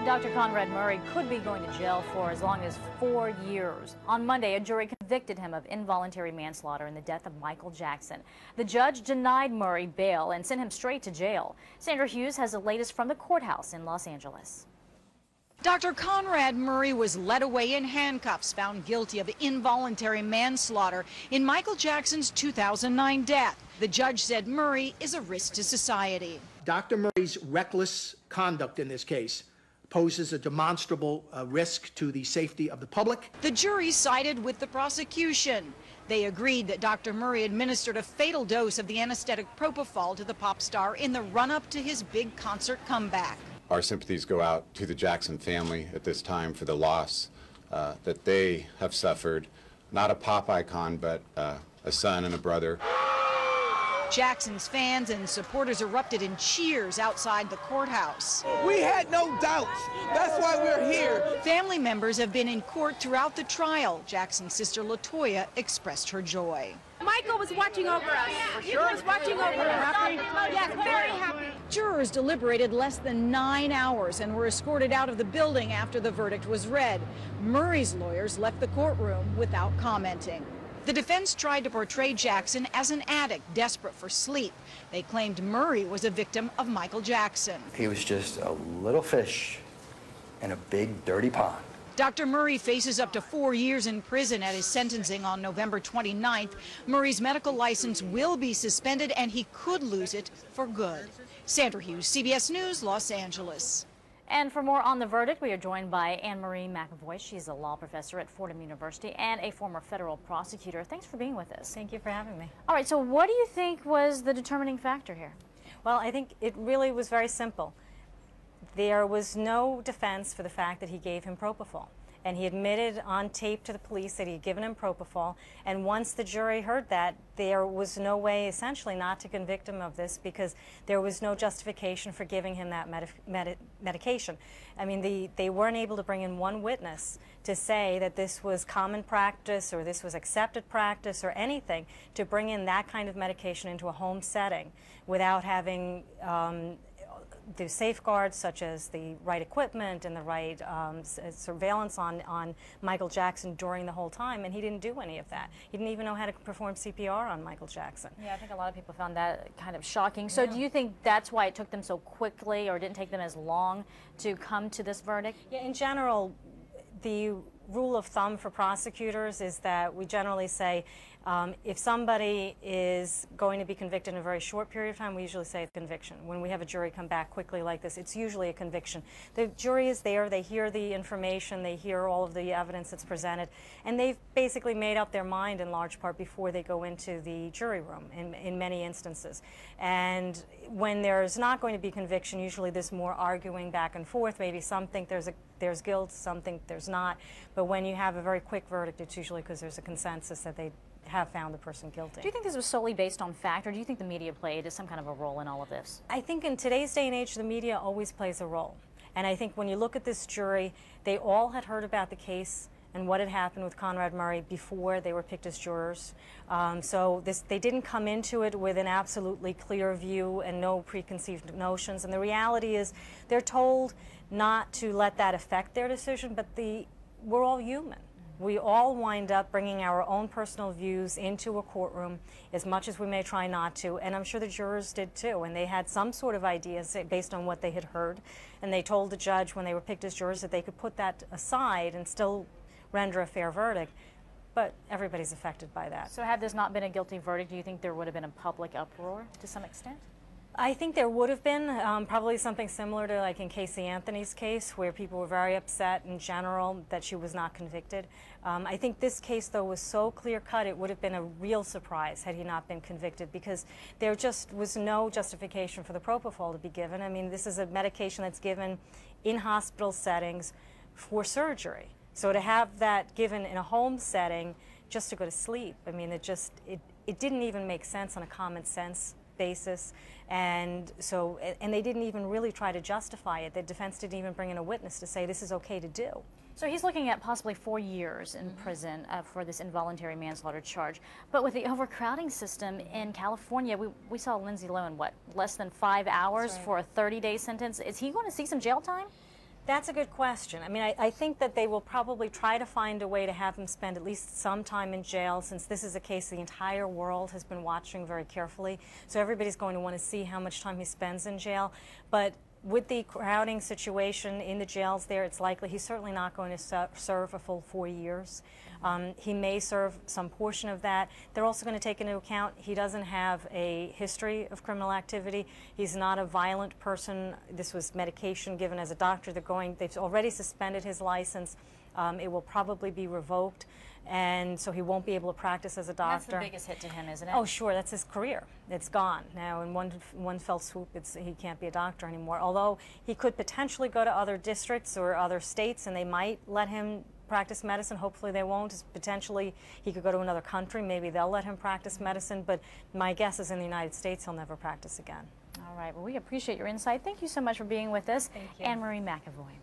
Dr. Conrad Murray could be going to jail for as long as 4 years. On Monday, a jury convicted him of involuntary manslaughter in the death of Michael Jackson. The judge denied Murray bail and sent him straight to jail. Sandra Hughes has the latest from the courthouse in Los Angeles. Dr. Conrad Murray was led away in handcuffs, found guilty of involuntary manslaughter in Michael Jackson's 2009 death. The judge said Murray is a risk to society. Dr. Murray's reckless conduct in this case poses a demonstrable risk to the safety of the public. The jury sided with the prosecution. They agreed that Dr. Murray administered a fatal dose of the anesthetic propofol to the pop star in the run-up to his big concert comeback. Our sympathies go out to the Jackson family at this time for the loss that they have suffered. Not a pop icon, but a son and a brother. Jackson's fans and supporters erupted in cheers outside the courthouse. We had no doubts. That's why we're here. Family members have been in court throughout the trial. Jackson's sister LaToya expressed her joy. Michael was watching over us. He was watching over us. Happy? Yes, very happy. Jurors deliberated less than 9 hours and were escorted out of the building after the verdict was read. Murray's lawyers left the courtroom without commenting. The defense tried to portray Jackson as an addict, desperate for sleep. They claimed Murray was a victim of Michael Jackson. He was just a little fish in a big, dirty pond. Dr. Murray faces up to 4 years in prison at his sentencing on November 29th. Murray's medical license will be suspended and he could lose it for good. Sandra Hughes, CBS News, Los Angeles. And for more on the verdict, we are joined by Annemarie McAvoy. She's a law professor at Fordham University and a former federal prosecutor. Thanks for being with us. Thank you for having me. All right, so what do you think was the determining factor here? Well, I think it really was very simple. There was no defense for the fact that he gave him propofol. And he admitted on tape to the police that he had given him propofol. And once the jury heard that, there was no way, essentially, not to convict him of this because there was no justification for giving him that medication. I mean, they weren't able to bring in one witness to say that this was common practice or this was accepted practice or anything to bring in that kind of medication into a home setting without having the safeguards such as the right equipment and the right surveillance on Michael Jackson during the whole time, and he didn't do any of that. He didn't even know how to perform CPR on Michael Jackson. Yeah, I think a lot of people found that kind of shocking. So do you think that's why it took them so quickly or didn't take them as long to come to this verdict? Yeah, in general, the rule of thumb for prosecutors is that we generally say if somebody is going to be convicted in a very short period of time, we usually say conviction. When we have a jury come back quickly like this, it's usually a conviction. The jury is there, they hear the information, they hear all of the evidence that's presented, and they've basically made up their mind in large part before they go into the jury room in many instances. And when there's not going to be conviction, usually there's more arguing back and forth. Maybe some think there's guilt, some think there's not. But when you have a very quick verdict, it's usually because there's a consensus that they have found the person guilty. Do you think this was solely based on fact, or do you think the media played some kind of a role in all of this? I think in today's day and age, the media always plays a role. And I think when you look at this jury, they all had heard about the case and what had happened with Conrad Murray before they were picked as jurors. So they didn't come into it with an absolutely clear view and no preconceived notions. And the reality is they're told not to let that affect their decision, but we're all human. We all wind up bringing our own personal views into a courtroom as much as we may try not to, and I'm sure the jurors did too, and they had some sort of ideas based on what they had heard, and they told the judge when they were picked as jurors that they could put that aside and still render a fair verdict, but everybody's affected by that. So had this not been a guilty verdict, do you think there would have been a public uproar to some extent? I think there would have been probably something similar to like in Casey Anthony's case where people were very upset in general that she was not convicted. I think this case though was so clear-cut it would have been a real surprise had he not been convicted because there just was no justification for the propofol to be given. I mean, this is a medication that's given in hospital settings for surgery. So to have that given in a home setting just to go to sleep, I mean, it didn't even make sense on a common sense basis, and they didn't even really try to justify it. The defense didn't even bring in a witness to say this is okay to do. So he's looking at possibly 4 years in prison for this involuntary manslaughter charge. But with the overcrowding system in California, we saw Lindsay Lohan, what, less than 5 hours for a 30-day sentence. Is he going to see some jail time? That's a good question. I mean, I think that they will probably try to find a way to have him spend at least some time in jail, since this is a case the entire world has been watching very carefully. So everybody's going to want to see how much time he spends in jail. But with the crowding situation in the jails there, it's likely he's certainly not going to serve a full 4 years. He may serve some portion of that. They're also going to take into account he doesn't have a history of criminal activity. He's not a violent person. This was medication given as a doctor. They've already suspended his license. It will probably be revoked, and so he won't be able to practice as a doctor. That's the biggest hit to him, isn't it? Oh, sure. That's his career. It's gone. Now, in one fell swoop, he can't be a doctor anymore, although he could potentially go to other districts or other states, and they might let him practice medicine. Hopefully they won't. Potentially he could go to another country. Maybe they'll let him practice medicine, but my guess is in the United States he'll never practice again. All right. Well, we appreciate your insight. Thank you so much for being with us. Thank you. Annemarie McAvoy.